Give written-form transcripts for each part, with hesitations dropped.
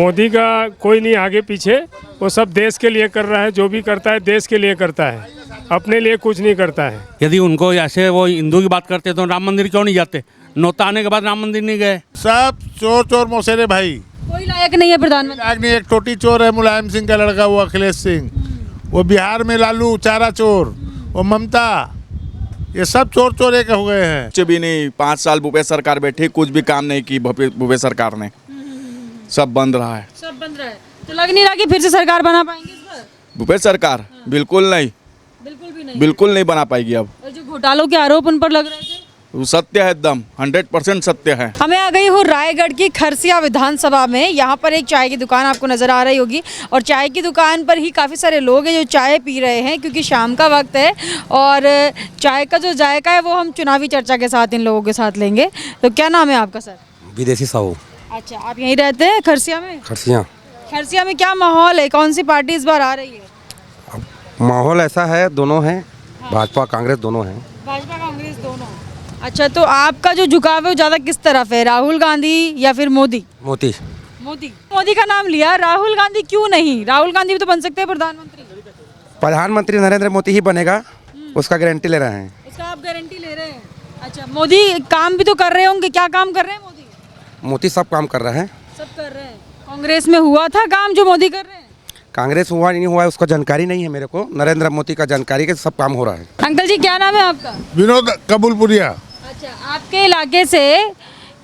मोदी का कोई नहीं आगे पीछे, वो सब देश के लिए कर रहा है। जो भी करता है देश के लिए करता है, अपने लिए कुछ नहीं करता है। यदि उनको ऐसे वो हिंदू की बात करते तो राम मंदिर क्यों नहीं जाते? नोता आने के बाद राम मंदिर नहीं गए। सब चोर चोर मौसेरे भाई, कोई लायक नहीं है प्रधानमंत्री। लायक नहीं। एक टोटी चोर है मुलायम सिंह का लड़का, वो अखिलेश सिंह, वो बिहार में लालू चारा चोर, वो ममता, ये सब चोर चोर एक हो गए हैं। कुछ भी नहीं। 5 साल भूपेश सरकार बैठी, कुछ भी काम नहीं की भूपेश सरकार ने। सब बंद रहा है। सब बंद रहा है, तो लग नहीं रहा कि फिर से सरकार बना पाएंगे इस बार? भूपेश सरकार बिल्कुल नहीं, बिल्कुल भी नहीं। बिल्कुल नहीं बना पाएगी अब। और जो घोटालों के आरोप उन पर लग रहे थे, वो सत्य है, एकदम 100% सत्य है। हमें आ गई हूँ रायगढ़ की खरसिया विधानसभा में। यहाँ पर एक चाय की दुकान आपको नजर आ रही होगी और चाय की दुकान पर ही काफ़ी सारे लोग हैं जो चाय पी रहे हैं, क्योंकि शाम का वक्त है और चाय का जो जायका है वो हम चुनावी चर्चा के साथ इन लोगों के साथ लेंगे। तो क्या नाम है आपका सर? विदेशी साहू। अच्छा, आप यहीं रहते हैं खरसिया में? खरसिया। खरसिया में क्या माहौल है, कौन सी पार्टी इस बार आ रही है? माहौल ऐसा है, दोनों हैं, भाजपा कांग्रेस दोनों हैं। भाजपा कांग्रेस दोनों। अच्छा, तो आपका जो झुकाव है वो ज़्यादा किस तरफ है, राहुल गांधी या फिर मोदी? मोदी। मोदी का नाम लिया, राहुल गांधी क्यों नहीं? राहुल गांधी भी तो बन सकते हैं प्रधानमंत्री। प्रधानमंत्री नरेंद्र मोदी ही बनेगा, उसका गारंटी ले रहे हैं। इसका आप गारंटी ले रहे हैं? अच्छा, मोदी काम भी तो कर रहे होंगे, क्या काम कर रहे हैं मोदी? मोदी सब काम कर रहे हैं। सब कर रहे हैं। कांग्रेस में हुआ था काम जो मोदी कर रहे हैं? कांग्रेस हुआ नहीं हुआ उसका जानकारी नहीं है मेरे को, नरेंद्र मोदी का जानकारी के सब काम हो रहा है। अंकल जी, क्या नाम है आपका? विनोद कबूलपुरिया। अच्छा, आपके इलाके से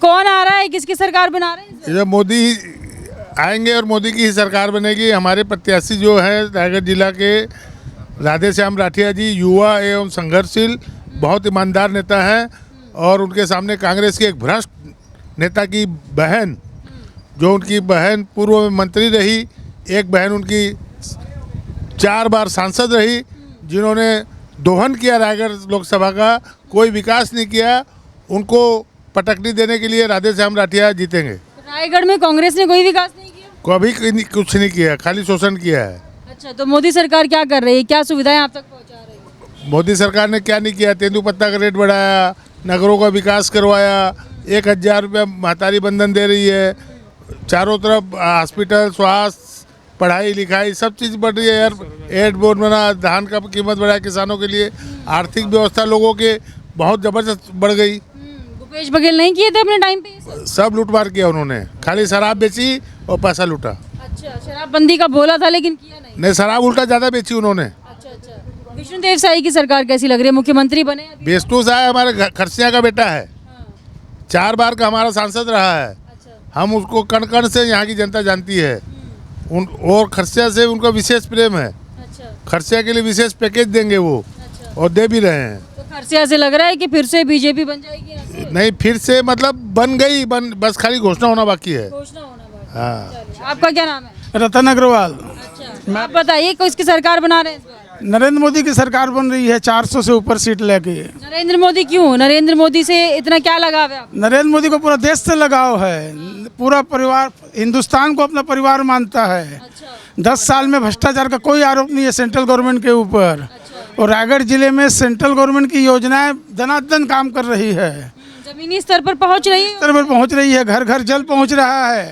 कौन आ रहा है, किसकी सरकार बना रहे हैं? ये मोदी आएंगे और मोदी की ही सरकार बनेगी। हमारे प्रत्याशी जो है रायगढ़ जिला के राधे श्याम राठिया जी, युवा एवं संघर्षशील, बहुत ईमानदार नेता हैं और उनके सामने कांग्रेस की एक भ्रष्ट नेता की बहन, जो उनकी बहन पूर्व में मंत्री रही, एक बहन उनकी 4 बार सांसद रही, जिन्होंने दोहन किया रायगढ़ लोकसभा का, कोई विकास नहीं किया, उनको पटकनी देने के लिए राधे श्याम राठिया जीतेंगे। रायगढ़ में कांग्रेस ने कोई विकास नहीं किया? कभी कुछ नहीं किया, खाली शोषण किया है। अच्छा, तो मोदी सरकार क्या कर रही है, क्या सुविधाएं आप तक पहुंचा रही है? मोदी सरकार ने क्या नहीं किया? तेंदुपत्ता का रेट बढ़ाया, नगरों का विकास करवाया, 1000 रुपया महतारी बंधन दे रही है, चारों तरफ हॉस्पिटल, स्वास्थ्य, पढ़ाई लिखाई सब चीज़ बढ़ रही है यार। एड बोर्ड बना, धान का कीमत बढ़ाया किसानों के लिए, आर्थिक व्यवस्था लोगों के बहुत ज़बरदस्त बढ़ गई। भूपेश बघेल नहीं किए थे अपने टाइम पे ये सब? सब लूटमार किया उन्होंने, खाली शराब बेची और पैसा लूटा। अच्छा, शराबबंदी का बोला था लेकिन किया नहीं। शराब उल्टा ज़्यादा बेची उन्होंने। अच्छा अच्छा, विष्णुदेव साई की सरकार कैसी लग रही है? मुख्यमंत्री बने अभी? विष्णु साय हमारे खरसिया का बेटा है, 4 बार का हमारा सांसद रहा है। हम उसको कण कण से यहाँ की जनता जानती है। और खरसिया से उनका विशेष प्रेम है। खरसिया के लिए विशेष पैकेज देंगे वो, और दे भी रहे हैं। तो खरसिया से लग रहा है कि फिर से बीजेपी बन जाएगी यहाँ से? नहीं, फिर से मतलब बन गई, बस खाली घोषणा होना बाकी है। घोषणा होना बाकी। हाँ। आपका क्या नाम है? रतन अग्रवाल। अच्छा, आप बताइए किसकी सरकार बना रहे हैं इस बार? नरेंद्र मोदी की सरकार बन रही है, 400 से ऊपर सीट लेके। नरेंद्र मोदी क्यों? नरेंद्र मोदी से इतना क्या लगाव है आपको? नरेंद्र मोदी को पूरा देश से लगाव है, पूरा परिवार हिंदुस्तान को अपना परिवार मानता है। 10 साल में भ्रष्टाचार का कोई आरोप नहीं है सेंट्रल गवर्नमेंट के ऊपर। और रायगढ़ जिले में सेंट्रल गवर्नमेंट की योजनाएं दनादन काम कर रही है, जमीनी स्तर पर पहुंच रही है। स्तर पर पहुंच रही है, घर घर जल पहुंच रहा है,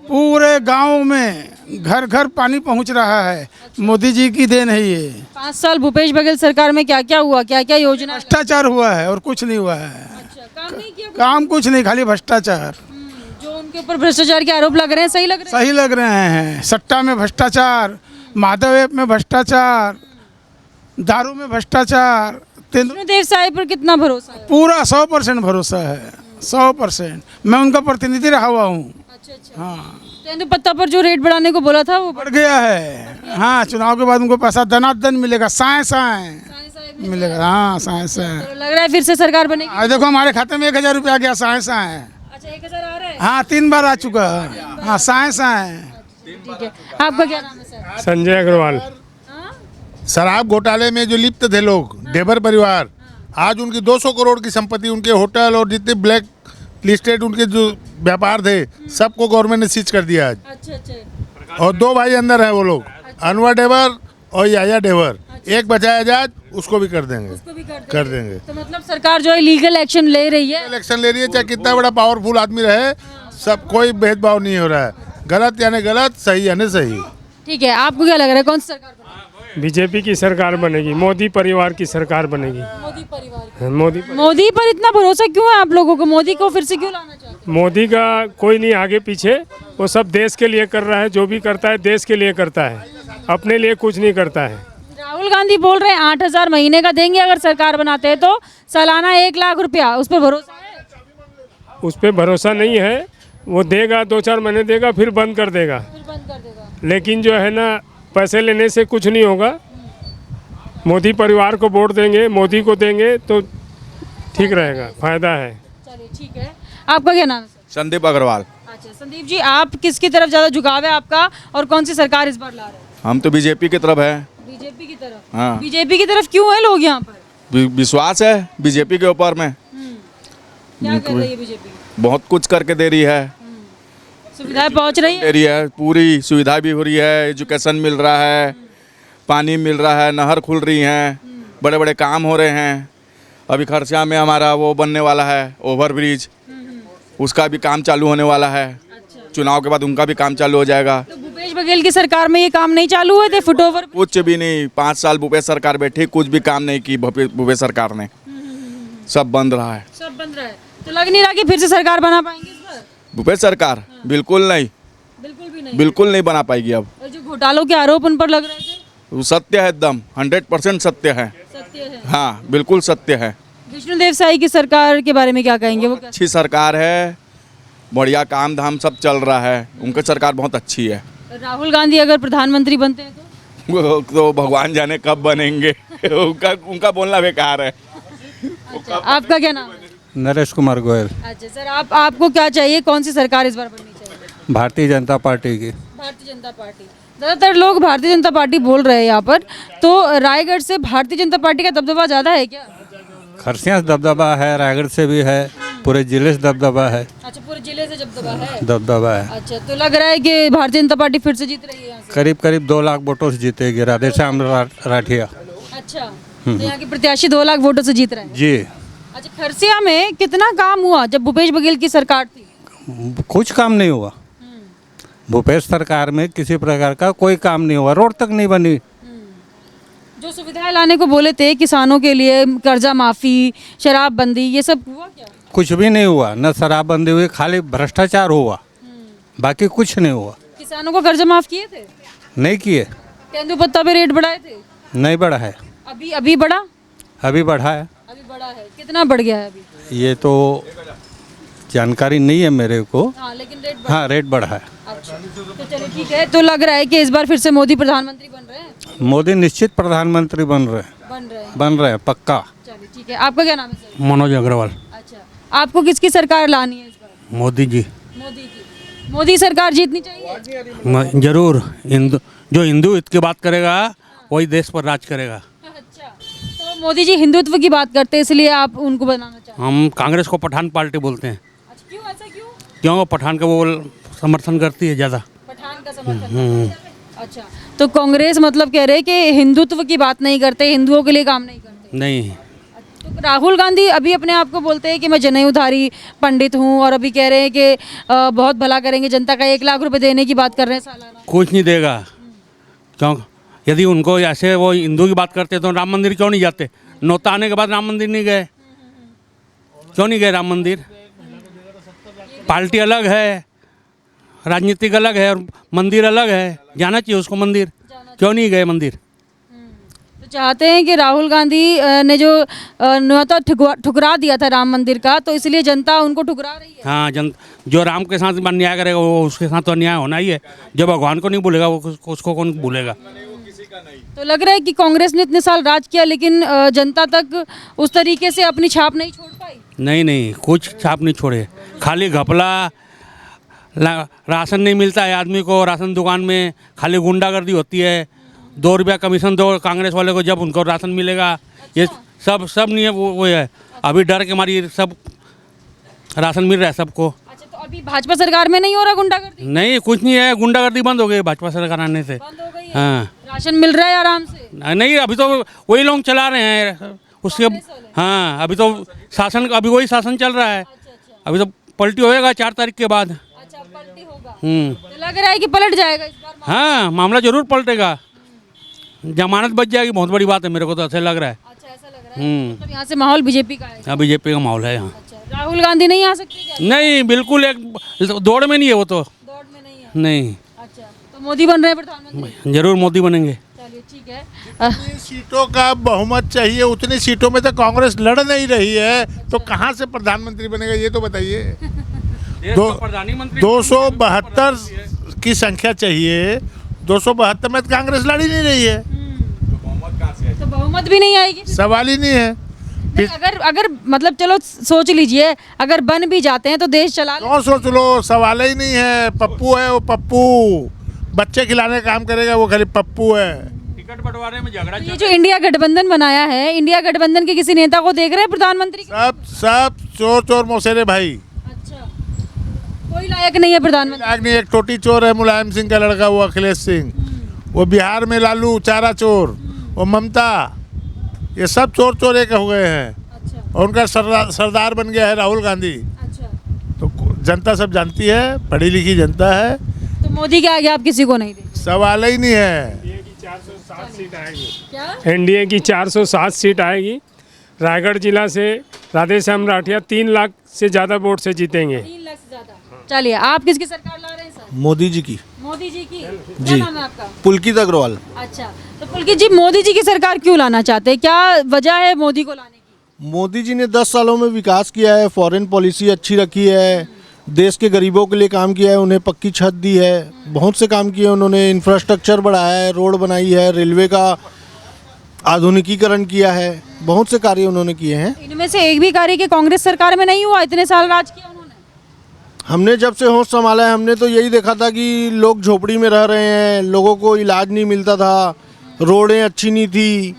पूरे गाँव में घर घर पानी पहुंच रहा है। मोदी जी की देन है ये। 5 साल भूपेश बघेल सरकार में क्या क्या हुआ, क्या क्या योजना? भ्रष्टाचार हुआ है और कुछ नहीं हुआ है। अच्छा, काम नहीं किया? काम कुछ नहीं, खाली भ्रष्टाचार। जो उनके ऊपर भ्रष्टाचार के आरोप लग रहे हैं, सही लग रहे हैं? सही लग रहे हैं। सट्टा में भ्रष्टाचार, माधव ऐप में भ्रष्टाचार, दारू में भ्रष्टाचार। विष्णुदेव साई पर कितना भरोसा है? पूरा 100% भरोसा है, 100%। मैं उनका प्रतिनिधि रहा हुआ हूँ। अच्छा। हाँ, तेंदुपत्ता पर जो रेट बढ़ाने को बोला था वो बढ़ गया है। हाँ, चुनाव के बाद उनको पैसा दनादन मिलेगा, साए साए मिलेगा। हाँ, साए साए। तो लग रहा है फिर से सरकार बनेगी। आज देखो हमारे खाते में 1000 रुपया आ गया, साए साए। अच्छा, 1000 आ रहा है? हाँ, 3 बार आ चुका। हाँ, साए साए। ठीक है, आपका क्या नाम है सर? संजय अग्रवाल। शराब घोटाले में जो लिप्त थे लोग, ढेबर परिवार, आज उनकी 200 करोड़ की संपत्ति, उनके होटल और जितने ब्लैक लिस्टेड उनके जो व्यापार थे, सबको गवर्नमेंट ने सीज कर दिया आज। अच्छा। और 2 भाई अंदर है वो लोग, अनवर ढेबर और याया ढेबर। एक बचाया जाए उसको भी कर देंगे, कर देंगे। तो मतलब सरकार जो है लीगल एक्शन ले रही है? इलेक्शन ले रही है, चाहे कितना बड़ा पावरफुल आदमी रहे, सब कोई भेदभाव नहीं हो रहा है। गलत यानी गलत, सही यानी सही। ठीक है, आपको क्या लग रहा है कौन सी सरकार बनेगी? बीजेपी की सरकार बनेगी, मोदी परिवार की सरकार बनेगी। मोदी परिवार। मोदी पर इतना भरोसा क्यों है आप लोगों को? मोदी को फिर से क्यों लाना चाहते हैं? मोदी का कोई नहीं आगे पीछे, वो सब देश के लिए कर रहा है, जो भी करता है देश के लिए करता है, अपने लिए कुछ नहीं करता है। राहुल गांधी बोल रहे हैं 8,000 महीने का देंगे अगर सरकार बनाते हैं तो, सालाना 1 लाख रुपया, उस पर भरोसा है? उस पर भरोसा नहीं है, वो देगा 2-4 महीने देगा फिर बंद कर देगा। लेकिन जो है ना, पैसे लेने से कुछ नहीं होगा। मोदी परिवार को वोट देंगे, मोदी को देंगे तो ठीक रहेगा, फायदा है। चलिए ठीक है, आपका क्या नाम है सर? संदीप अग्रवाल। अच्छा संदीप जी, आप किसकी तरफ ज़्यादा झुकाव है आपका और कौन सी सरकार इस बार ला रहे हैं? हम तो बीजेपी की तरफ है। बीजेपी की तरफ? हाँ। बीजेपी की तरफ क्यों है लोग यहाँ पर? विश्वास है बीजेपी के ऊपर में। क्या कर रही है बीजेपी? बहुत कुछ करके दे रही है, सुविधाएं पहुँच रही है? दे रही है, पूरी सुविधा भी हो रही है, एजुकेशन मिल रहा है, पानी मिल रहा है, नहर खुल रही हैं, बड़े बड़े काम हो रहे हैं। अभी खरसिया में हमारा वो बनने वाला है ओवरब्रिज, उसका भी काम चालू होने वाला है। चुनाव के बाद उनका भी काम चालू हो जाएगा। तो भूपेश बघेल की सरकार में ये काम नहीं चालू हुए थे? फुटओवर कुछ भी नहीं, 5 साल भूपेश सरकार बैठी, कुछ भी काम नहीं की भूपेश सरकार ने, सब बंद रहा है। सब बंद रहा है, तो लग नहीं रहा कि फिर से सरकार बना पाएंगे इस बार? भूपेश सरकार बिल्कुल नहीं, बिल्कुल भी नहीं। बिल्कुल नहीं बना पाएगी अब। और जो घोटालों के आरोप उन पर लग रहे थे? वो सत्य है, एकदम 100% सत्य है। सत्य है। हाँ बिल्कुल सत्य है। विष्णुदेव साई की सरकार के बारे में क्या कहेंगे? वो क्या? अच्छी सरकार है, बढ़िया काम धाम सब चल रहा है, उनकी सरकार बहुत अच्छी है। राहुल गांधी अगर प्रधानमंत्री बनते हैं तो? वो तो भगवान जाने कब बनेंगे उनका बोलना बेकार है। अच्छा, आपका क्या नाम है? नरेश कुमार गोयल, अच्छा सर, आपको क्या चाहिए, कौन सी सरकार इस बार बननी चाहिए? भारतीय जनता पार्टी की। भारतीय जनता पार्टी। ज़्यादातर लोग भारतीय जनता पार्टी बोल रहे हैं यहाँ पर, तो रायगढ़ से भारतीय जनता पार्टी का दबदबा ज़्यादा है क्या? खरसिया से दबदबा है, रायगढ़ से भी है, पूरे जिले से दबदबा है। अच्छा, पूरे जिले से दबदबा है? दबदबा है। अच्छा, तो लग रहा है कि भारतीय जनता पार्टी फिर से जीत रही है यहाँ से? करीब करीब 2 लाख वोटों से जीतेगी राधेश्याम राठिया। अच्छा, तो यहाँ के प्रत्याशी 2 लाख वोटों से जीत रहे हैं? जी। अच्छा, खरसिया में कितना काम हुआ जब भूपेश बघेल की सरकार थी? कुछ काम नहीं हुआ। भूपेश सरकार में किसी प्रकार का कोई काम नहीं हुआ, रोड तक नहीं बनी। जो सुविधाएं लाने को बोले थे किसानों के लिए, कर्जा माफी, शराबबंदी, ये सब हुआ क्या? कुछ भी नहीं हुआ, न शराबबंदी हुई, खाली भ्रष्टाचार हुआ, बाकी कुछ नहीं हुआ। किसानों को कर्जा माफ किए थे? नहीं किए। तेंदुपत्ता पे रेट बढ़ाए थे? नहीं बढ़ा है। अभी बढ़ा? अभी बढ़ा है। अभी बढ़ा है, कितना बढ़ गया है अभी? ये तो जानकारी नहीं है मेरे को। हाँ, लेकिन रेट हाँ, रेट बढ़ा है। अच्छा, तो चलिए ठीक है। तो लग रहा है कि इस बार फिर से मोदी प्रधानमंत्री बन रहे हैं? मोदी निश्चित प्रधानमंत्री बन रहे हैं पक्का। चलिए ठीक है, आपका क्या नाम है सर? मनोज अग्रवाल। अच्छा, आपको किसकी सरकार लानी है इस बार? मोदी जी। मोदी की। मोदी सरकार जीतनी चाहिए? जरूर। जो हिंदू हित की बात करेगा वही देश पर राज करेगा। अच्छा, तो मोदी जी हिंदुत्व की बात करते हैं, इसलिए आप उनको बनाना चाहते हैं? हम कांग्रेस को पठान पार्टी बोलते हैं। अच्छा, क्यों ऐसा क्यों? क्यों? पठान का वो समर्थन करती है ज़्यादा। पठान का समर्थन। अच्छा, तो कांग्रेस मतलब कह रहे हैं कि हिंदुत्व की बात नहीं करते, हिंदुओं के लिए काम नहीं करते? नहीं। तो राहुल गांधी अभी अपने आप को बोलते हैं कि मैं जनेऊधारी पंडित हूँ, और अभी कह रहे हैं कि बहुत भला करेंगे जनता का, 1 लाख रुपए देने की बात कर रहे हैं सालाना। कुछ नहीं देगा। क्यों? यदि उनको ऐसे वो हिंदू की बात करते तो राम मंदिर क्यों नहीं जाते? नौता आने के बाद राम मंदिर नहीं गए, क्यों नहीं गए राम मंदिर? पार्टी अलग है, राजनीतिक अलग है, और मंदिर अलग है, जाना चाहिए उसको मंदिर, क्यों नहीं गए मंदिर? तो चाहते हैं कि राहुल गांधी ने जो न्योता ठुकरा दिया था राम मंदिर का, तो इसलिए जनता उनको ठुकरा रही है। हाँ, जो राम के साथ अन्याय करेगा वो उसके साथ तो अन्याय होना ही है। जो भगवान को नहीं भूलेगा वो उसको कौन भूलेगा? तो लग रहा है कि कांग्रेस ने इतने साल राज किया, लेकिन जनता तक उस तरीके से अपनी छाप नहीं छोड़ पाई। नहीं, कुछ छाप नहीं छोड़े, खाली घपला। राशन नहीं मिलता है आदमी को, राशन दुकान में खाली गुंडागर्दी होती है। 2 रुपया कमीशन दो कांग्रेस वाले को, जब उनको राशन मिलेगा। ये सब नहीं है, वो है। अभी डर के मारी सब राशन मिल रहा है सबको। अच्छा, तो अभी भाजपा सरकार में नहीं हो रहा गुंडागर्दी? नहीं, कुछ नहीं है, गुंडागर्दी बंद हो गई भाजपा सरकार आने से। बंद हो गई है? हाँ। राशन मिल रहा है आराम से? नहीं, अभी तो वही लोग चला रहे हैं उसके। हाँ, अभी तो अभी वही शासन चल रहा है। अभी तो पलटी होएगा 4 तारीख के बाद। अच्छा, पलटी होगा। तो लग रहा है कि पलट जाएगा इस बार। हाँ, मामला जरूर पलटेगा, जमानत बच जाएगी, बहुत बड़ी बात है, मेरे को तो ऐसा लग रहा है। अच्छा, ऐसा लग रहा है मतलब यहाँ से माहौल बीजेपी का है। हाँ, बीजेपी का माहौल है यहाँ। अच्छा, राहुल गांधी नहीं आ सकते क्या? नहीं, बिल्कुल एक दौड़ में नहीं है वो तो। दौड़ में नहीं है। नहीं, अच्छा, तो मोदी बन रहे हैं प्रधानमंत्री। जरूर मोदी बनेंगे। चलिए ठीक है। जितनी सीटों का बहुमत चाहिए उतनी सीटों में तो कांग्रेस लड़ नहीं रही है, तो कहाँ से प्रधानमंत्री बनेगा ये तो बताइए। 272 की संख्या चाहिए, 272 में तो कांग्रेस लड़ ही नहीं रही है, तो बहुमत भी नहीं आएगी। सवाल ही नहीं है। नहीं, अगर मतलब चलो सोच लीजिए, अगर बन भी जाते हैं तो देश चला ले। क्यों सोच लो, सवाल ही नहीं है। पप्पू है वो, पप्पू बच्चे खिलाने का काम करेगा, वो खाली पप्पू है। टिकट बंटवारे में झगड़ा ये जो इंडिया गठबंधन बनाया है, इंडिया गठबंधन के किसी नेता को देख रहे हैं प्रधानमंत्री? सब चोर चोर मौसेरे भाई। अच्छा, कोई लायक नहीं है प्रधानमंत्री। आग नहीं, एक टोटी चोर है मुलायम सिंह का लड़का, वो अखिलेश सिंह, वो बिहार में लालू चारा चोर, वो ममता, ये सब चोर चोर एक हो गए हैं। अच्छा, और उनका सरदार बन गया है राहुल गांधी। अच्छा, तो जनता सब जानती है, पढ़ी लिखी जनता है, तो मोदी के आगे आप किसी को नहीं देंगे? सवाल ही नहीं है। एनडीए की 407 सीट आएगी। क्या? एनडीए की 407 सीट आएगी। रायगढ़ जिला से राधेश्याम राठिया 3 लाख से ज़्यादा वोट से जीतेंगे। 3 लाख से ज्यादा। चलिए, आप किसकी सरकार ला रहे हैं सर? मोदी जी की। मोदी जी की। क्या नाम है आपका? पुलकित अग्रवाल। अच्छा, तो पुलकित जी, मोदी जी की सरकार क्यों लाना चाहते हैं? क्या वजह है मोदी को लाने की? मोदी जी ने 10 सालों में विकास किया है, फॉरेन पॉलिसी अच्छी रखी है, देश के गरीबों के लिए काम किया है, उन्हें पक्की छत दी है, बहुत से काम किए उन्होंने, इंफ्रास्ट्रक्चर बढ़ाया है, रोड बनाई है, रेलवे का आधुनिकीकरण किया है, बहुत से कार्य उन्होंने किए हैं। इनमें से एक भी कार्य के कांग्रेस सरकार में नहीं हुआ? इतने साल राज किया उन्होंने। हमने जब से होश संभाला है, हमने तो यही देखा था कि लोग झोपड़ी में रह रहे हैं, लोगों को इलाज नहीं मिलता था, रोडें अच्छी नहीं थी,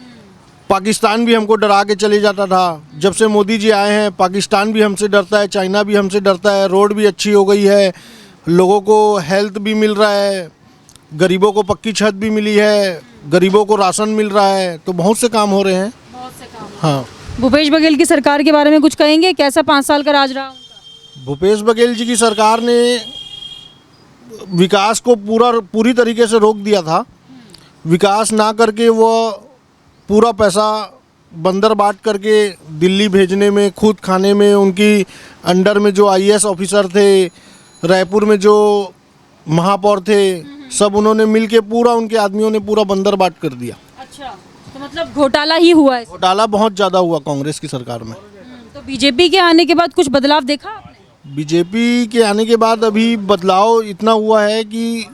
पाकिस्तान भी हमको डरा के चले जाता था। जब से मोदी जी आए हैं, पाकिस्तान भी हमसे डरता है, चाइना भी हमसे डरता है, रोड भी अच्छी हो गई है, लोगों को हेल्थ भी मिल रहा है, गरीबों को पक्की छत भी मिली है, गरीबों को राशन मिल रहा है, तो बहुत से काम हो रहे हैं। बहुत से काम। हाँ। भूपेश बघेल की सरकार के बारे में कुछ कहेंगे? कैसा 5 साल का राज रहा उनका? भूपेश बघेल जी की सरकार ने विकास को पूरी तरीके से रोक दिया था। विकास ना करके वो पूरा पैसा बंदर बांट करके दिल्ली भेजने में, खुद खाने में, उनकी अंडर में जो आईएएस ऑफिसर थे, रायपुर में जो महापौर थे, सब उन्होंने मिलके पूरा, उनके आदमियों ने पूरा बंदर बांट कर दिया। अच्छा, तो मतलब घोटाला ही हुआ है। घोटाला बहुत ज़्यादा हुआ कांग्रेस की सरकार में। तो बीजेपी के आने के बाद कुछ बदलाव देखा आपने? बीजेपी के आने के बाद अभी बदलाव इतना हुआ है कि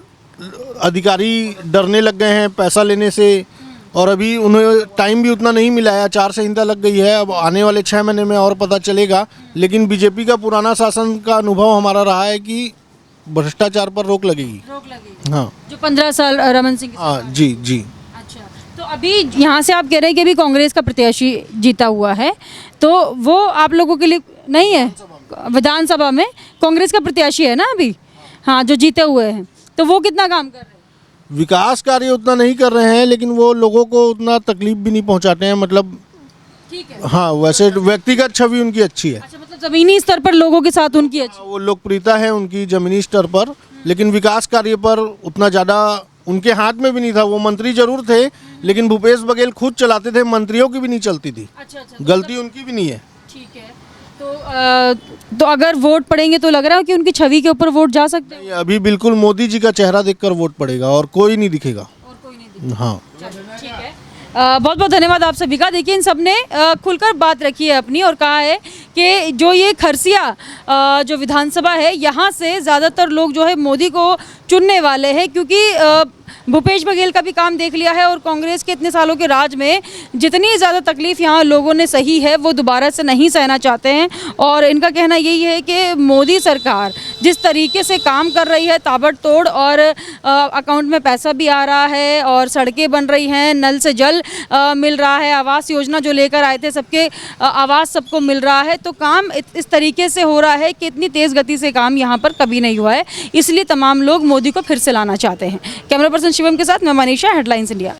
अधिकारी डरने लग गए हैं पैसा लेने से, और अभी उन्हें टाइम भी उतना नहीं मिला है, आचार संहिता लग गई है, अब आने वाले 6 महीने में और पता चलेगा। लेकिन बीजेपी का पुराना शासन का अनुभव हमारा रहा है कि भ्रष्टाचार पर रोक लगेगी। रोक लगेगी। हाँ, जो 15 साल रमन सिंह की हाँ जी जी। अच्छा, तो अभी यहाँ से आप कह रहे हैं कि अभी कांग्रेस का प्रत्याशी जीता हुआ है, तो वो आप लोगों के लिए नहीं है? विधानसभा में कांग्रेस का प्रत्याशी है ना अभी, हाँ, जो जीते हुए हैं, तो वो कितना काम कर रहे हैं? विकास कार्य उतना नहीं कर रहे हैं, लेकिन वो लोगों को उतना तकलीफ भी नहीं पहुंचाते हैं, मतलब ठीक है। हाँ, वैसे व्यक्तिगत छवि उनकी अच्छी है। अच्छा, मतलब जमीनी स्तर पर लोगों के साथ उनकी अच्छी। वो लोकप्रियता है उनकी जमीनी स्तर पर, लेकिन विकास कार्य पर उतना ज़्यादा उनके हाथ में भी नहीं था। वो मंत्री जरूर थे, लेकिन भूपेश बघेल खुद चलाते थे, मंत्रियों की भी नहीं चलती थी। अच्छा, गलती उनकी भी नहीं है। ठीक है। तो अगर वोट पड़ेंगे तो लग रहा है कि उनकी छवि के ऊपर वोट जा सकते हैं? अभी बिल्कुल मोदी जी का चेहरा देखकर वोट पड़ेगा, और कोई नहीं दिखेगा। और कोई नहीं दिखेगा। हाँ, ठीक है। बहुत बहुत धन्यवाद आप सभी का। देखिए, इन सब ने खुलकर बात रखी है अपनी, और कहा है कि जो ये खरसिया जो विधानसभा है, यहाँ से ज़्यादातर लोग जो है मोदी को चुनने वाले हैं, क्योंकि भूपेश बघेल का भी काम देख लिया है, और कांग्रेस के इतने सालों के राज में जितनी ज़्यादा तकलीफ़ यहाँ लोगों ने सही है, वो दोबारा से नहीं सहना चाहते हैं। और इनका कहना यही है कि मोदी सरकार जिस तरीके से काम कर रही है ताबड़तोड़, और अकाउंट में पैसा भी आ रहा है, और सड़कें बन रही हैं, नल से जल मिल रहा है, आवास योजना जो लेकर आए थे सबके आवास सबको मिल रहा है, तो काम इस तरीके से हो रहा है कि इतनी तेज़ गति से काम यहाँ पर कभी नहीं हुआ है। इसलिए तमाम लोग मोदी को फिर से लाना चाहते हैं। कैमरा पर्सन शिवम के साथ मैं मनीषा, हेडलाइंस इंडिया।